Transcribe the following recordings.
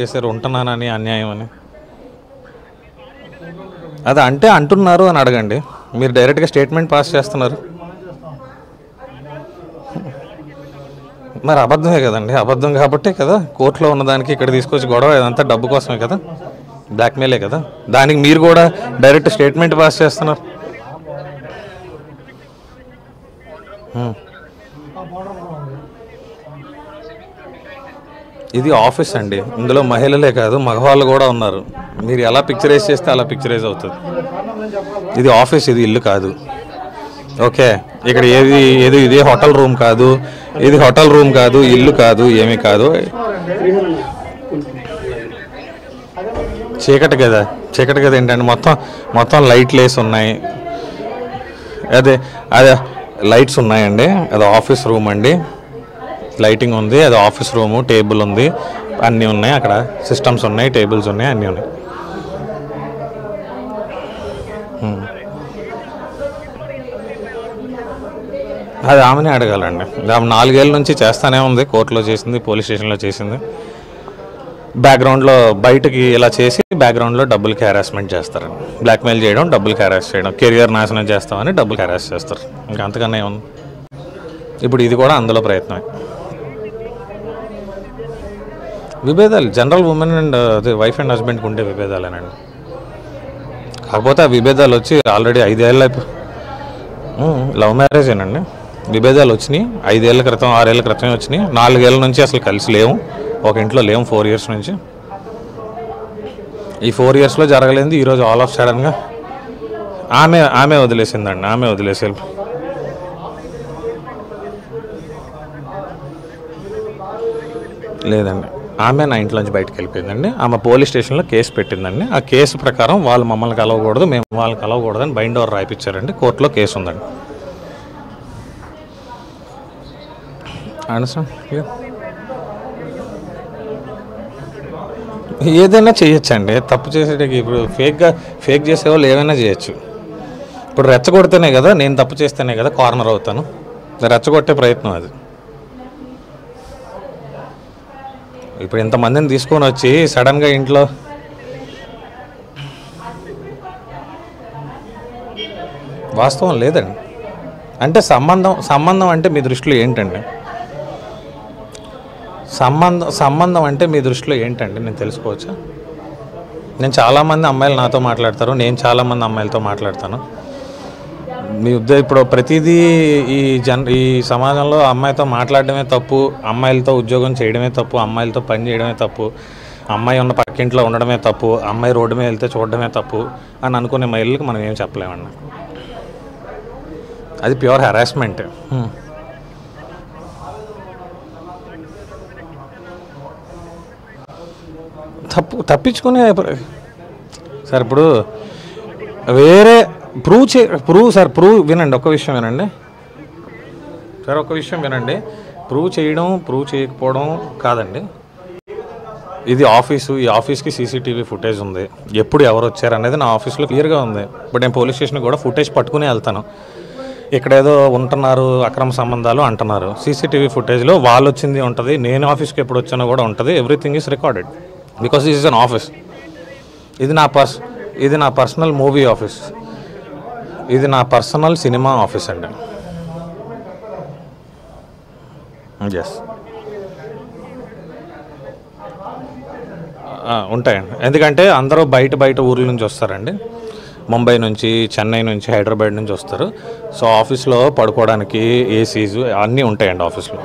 చేశారు ఉంటున్నానని అన్యాయం అని అది అంటే అంటున్నారు అని అడగండి. మీరు డైరెక్ట్గా స్టేట్మెంట్ పాస్ చేస్తున్నారు. మరి అబద్ధమే కదండి. అబద్ధం కాబట్టే కదా కోర్టులో ఉన్నదానికి ఇక్కడ తీసుకొచ్చి గొడవ. ఇదంతా డబ్బు కోసమే కదా, బ్లాక్మెయిలే కదా. దానికి మీరు కూడా డైరెక్ట్ స్టేట్మెంట్ పాస్ చేస్తున్నారు. ఇది ఆఫీస్ అండి, ఇందులో మహిళలే కాదు మగవాళ్ళు కూడా ఉన్నారు. మీరు ఎలా పిక్చరైజ్ చేస్తే అలా పిక్చరైజ్ అవుతుంది. ఇది ఆఫీస్, ఇది ఇల్లు కాదు. ఓకే, ఇక్కడ ఏది ఇదే హోటల్ రూమ్ కాదు, ఇది హోటల్ రూమ్ కాదు, ఇల్లు కాదు, ఏమీ కాదు. చీకటి కదా, చీకటి కదా ఏంటంటే మొత్తం లైట్లు వేసి ఉన్నాయి. అదే లైట్స్ ఉన్నాయండి. అది ఆఫీస్ రూమ్ అండి, లైటింగ్ ఉంది. అది ఆఫీస్ రూము, టేబుల్ ఉంది, అన్నీ ఉన్నాయి. అక్కడ సిస్టమ్స్ ఉన్నాయి, టేబుల్స్ ఉన్నాయి, అన్నీ ఉన్నాయి. అది ఆమెనే అడగాలండి. ఆమె 4 ఏళ్ళ నుంచి చేస్తానే ఉంది. కోర్టులో చేసింది, పోలీస్ స్టేషన్లో చేసింది. బ్యాక్గ్రౌండ్లో బయటకి ఇలా చేసి బ్యాక్గ్రౌండ్లో డబ్బులకి హెరాస్మెంట్ చేస్తారండి. బ్లాక్మెయిల్ చేయడం, డబ్బులకి హెరాస్ చేయడం, కెరియర్ నాశనం చేస్తామని డబ్బులకి హెరాస్ చేస్తారు. ఇంకా అంతకన్నా ఏముంది. ఇప్పుడు ఇది కూడా అందులో ప్రయత్నమే. విభేదాలు జనరల్ ఉమెన్ అండ్ అదే వైఫ్ అండ్ హస్బెండ్కి ఉండే విభేదాలేనండి. కాకపోతే ఆ విభేదాలు వచ్చి ఆల్రెడీ 5 ఏళ్ళ లవ్ మ్యారేజేనండి. విభేదాలు వచ్చినాయి 5 ఏళ్ళ క్రితం, 6 ఏళ్ళ క్రితం వచ్చినాయి. 4 ఏళ్ళ నుంచి అసలు కలిసి లేవు, ఒక ఇంట్లో లేవు. 4 ఇయర్స్ నుంచి. ఈ 4 ఇయర్స్లో జరగలేదు. ఈరోజు ఆల్ ఆఫ్ సడన్గా ఆమె వదిలేసిందండి. ఆమె వదిలేసి లేదండి, ఆమె నా ఇంట్లోంచి బయటకు వెళ్ళిపోయిందండి. ఆమె పోలీస్ స్టేషన్లో కేసు పెట్టిందండి. ఆ కేసు ప్రకారం వాళ్ళు మమ్మల్ని కలవకూడదు, మేము వాళ్ళని కలవకూడదని బైండ్ ఓవర్ రాయిపించారండి. కోర్టులో కేసు ఉందండి. అండర్స్టాండ్? ఏదైనా చేయొచ్చండి. తప్పు చేసేటికి ఇప్పుడు ఫేక్ చేసేవాళ్ళు ఏమైనా చేయొచ్చు. ఇప్పుడు రెచ్చగొడితేనే కదా, నేను తప్పు చేస్తేనే కదా కార్నర్ అవుతాను. రెచ్చగొట్టే ప్రయత్నం అది. ఇప్పుడు ఇంతమందిని తీసుకొని వచ్చి సడన్గా ఇంట్లో వాస్తవం లేదండి. అంటే సంబంధం అంటే మీ దృష్టిలో ఏంటండి? సంబంధం అంటే మీ దృష్టిలో ఏంటండి? నేను తెలుసుకోవచ్చా? నేను చాలామంది అమ్మాయిలు నాతో మాట్లాడతారు, నేను చాలామంది అమ్మాయిలతో మాట్లాడతాను. మీ ఇప్పుడు ప్రతిదీ ఈ సమాజంలో అమ్మాయితో మాట్లాడడమే తప్పు, అమ్మాయిలతో ఉద్యోగం చేయడమే తప్పు, అమ్మాయిలతో పని చేయడమే తప్పు, అమ్మాయి ఉన్న పక్కింట్లో ఉండడమే తప్పు, అమ్మాయి రోడ్డు మీద వెళ్తే చూడడమే తప్పు అని అనుకునే మహిళలకు మనం ఏం చెప్పలేమన్నా. అది ప్యూర్ హెరాస్మెంట్. తప్పించుకునే సార్. ఇప్పుడు వేరే ప్రూవ్ వినండి, ఒక్క విషయం వినండి సార్, ఒక్క విషయం వినండి. ప్రూవ్ చేయడం, ప్రూవ్ చేయకపోవడం కాదండి. ఇది ఆఫీసు, ఈ ఆఫీస్కి సీసీటీవీ ఫుటేజ్ ఉంది. ఎప్పుడు ఎవరు వచ్చారు అనేది నా ఆఫీస్లో క్లియర్గా ఉంది. ఇప్పుడు నేను పోలీస్ స్టేషన్కి కూడా ఫుటేజ్ పట్టుకుని వెళ్తాను. ఇక్కడ ఏదో ఉంటున్నారు, అక్రమ సంబంధాలు అంటున్నారు. సీసీటీవీ ఫుటేజ్లో వాళ్ళు వచ్చింది ఉంటుంది, నేను ఆఫీస్కి ఎప్పుడు వచ్చానో కూడా ఉంటుంది. Everything is recorded because this is an office. ఇది నా పర్సనల్ మూవీ ఆఫీస్, ఇది నా పర్సనల్ సినిమా ఆఫీస్ అండి. ఎస్, ఉంటాయండి. ఎందుకంటే అందరూ బయట ఊర్ల నుంచి వస్తారండి. ముంబై నుంచి, చెన్నై నుంచి, హైదరాబాద్ నుంచి వస్తారు. సో ఆఫీస్లో పడుకోవడానికి ఏసీస్ అన్నీ ఉంటాయండి ఆఫీస్లో.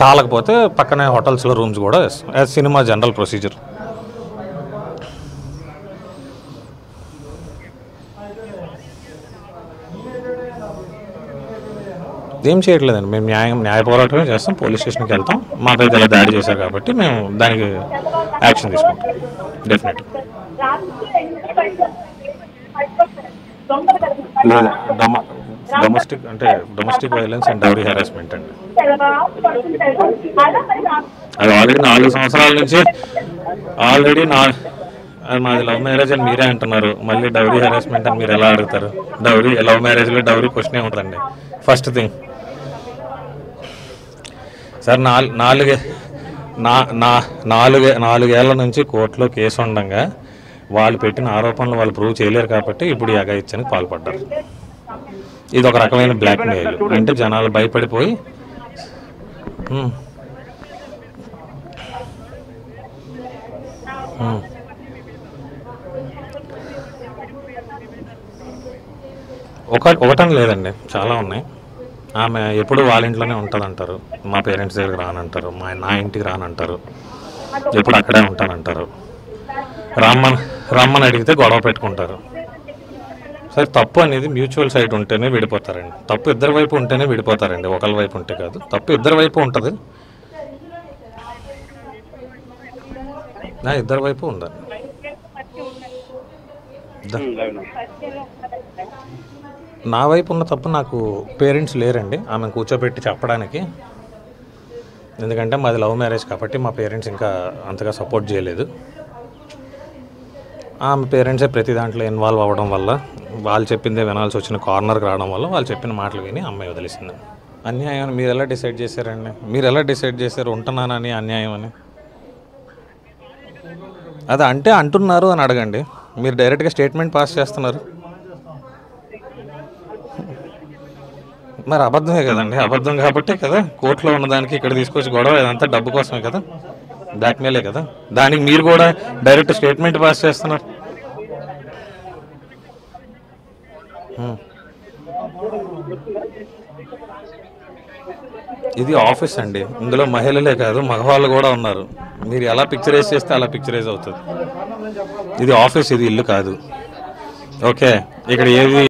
చాలకపోతే పక్కనే హోటల్స్లో రూమ్స్ కూడా యాజ్ సినిమా జనరల్ ప్రొసీజర్. ఏం చేయట్లేదండి. మేము న్యాయ పోరాటమే చేస్తాం. పోలీస్ స్టేషన్కి వెళ్తాం. మా పైన ఇలా దాడి చేశారు కాబట్టి మేము దానికి యాక్షన్ తీసుకుంటాం డెఫినెట్గా. Domestic violence and dowry harassment అండి. అది ఆల్రెడీ 4 సంవత్సరాల నుంచి మాది లవ్ మ్యారేజ్ అని మీరే అంటున్నారు. మళ్ళీ డౌరీ హెరాస్మెంట్ అని మీరు ఎలా అడుగుతారు? లవ్ మ్యారేజ్లో డౌరీ క్వశ్చన్ ఏముంటుందండి? ఫస్ట్ థింగ్ సార్, నా నా నాలుగేళ్ల నుంచి కోర్టులో కేసు ఉండగా వాళ్ళు పెట్టిన ఆరోపణలు వాళ్ళు ప్రూవ్ చేయలేరు కాబట్టి ఇప్పుడు ఈ అఘాయిత్యానికి పాల్పడ్డారు. ఇది ఒక రకమైన బ్లాక్మెయిల్. అంటే జనాలు భయపడిపోయి ఒకటని లేదండి, చాలా ఉన్నాయి. ఆమె ఎప్పుడు వాళ్ళ ఇంట్లోనే ఉంటుందంటారు, మా పేరెంట్స్ దగ్గరికి రానంటారు, నా ఇంటికి రానంటారు, ఎప్పుడు అక్కడే ఉంటానంటారు, రమ్మని అడిగితే గొడవ పెట్టుకుంటారు. సరే, తప్పు అనేది మ్యూచువల్ సైడ్ ఉంటేనే విడిపోతారండి. తప్పు ఇద్దరి వైపు ఉంటేనే విడిపోతారండి, ఒకళ్ళ వైపు ఉంటే కాదు. తప్పు ఇద్దరి వైపు ఉంటుంది, ఇద్దరి వైపు ఉండాలి. నా వైపు ఉన్న తప్పు నాకు పేరెంట్స్ లేరండి ఆమెను కూర్చోబెట్టి చెప్పడానికి. ఎందుకంటే మాది లవ్ మ్యారేజ్ కాబట్టి మా పేరెంట్స్ ఇంకా అంతగా సపోర్ట్ చేయలేదు. ఆమె పేరెంట్సే ప్రతి దాంట్లో ఇన్వాల్వ్ అవ్వడం వల్ల, వాళ్ళు చెప్పిందే వినాల్సి వచ్చిన కార్నర్కి రావడం వల్ల వాళ్ళు చెప్పిన మాటలు విని అమ్మాయి వదిలేసింది. అన్యాయం మీరు ఎలా డిసైడ్ చేశారండి? మీరు ఎలా డిసైడ్ చేశారు ఉంటున్నానని అన్యాయం అని? అది అంటే అంటున్నారు అని అడగండి. మీరు డైరెక్ట్గా స్టేట్మెంట్ పాస్ చేస్తున్నారు. మరి అబద్ధమే కదండి, అబద్ధం కాబట్టే కదా కోర్టులో ఉన్నదానికి ఇక్కడ తీసుకొచ్చి గొడవ. ఇదంతా డబ్బు కోసమే కదా, బ్లాక్మెయిలే కదా. దానికి మీరు కూడా డైరెక్ట్ స్టేట్మెంట్ పాస్ చేస్తున్నారు. ఇది ఆఫీస్ అండి, ఇందులో మహిళలే కాదు మగవాళ్ళు కూడా ఉన్నారు. మీరు ఎలా పిక్చరైజ్ చేస్తే అలా పిక్చరైజ్ అవుతుంది. ఇది ఆఫీస్, ఇది ఇల్లు కాదు. ఓకే, ఇక్కడ ఏది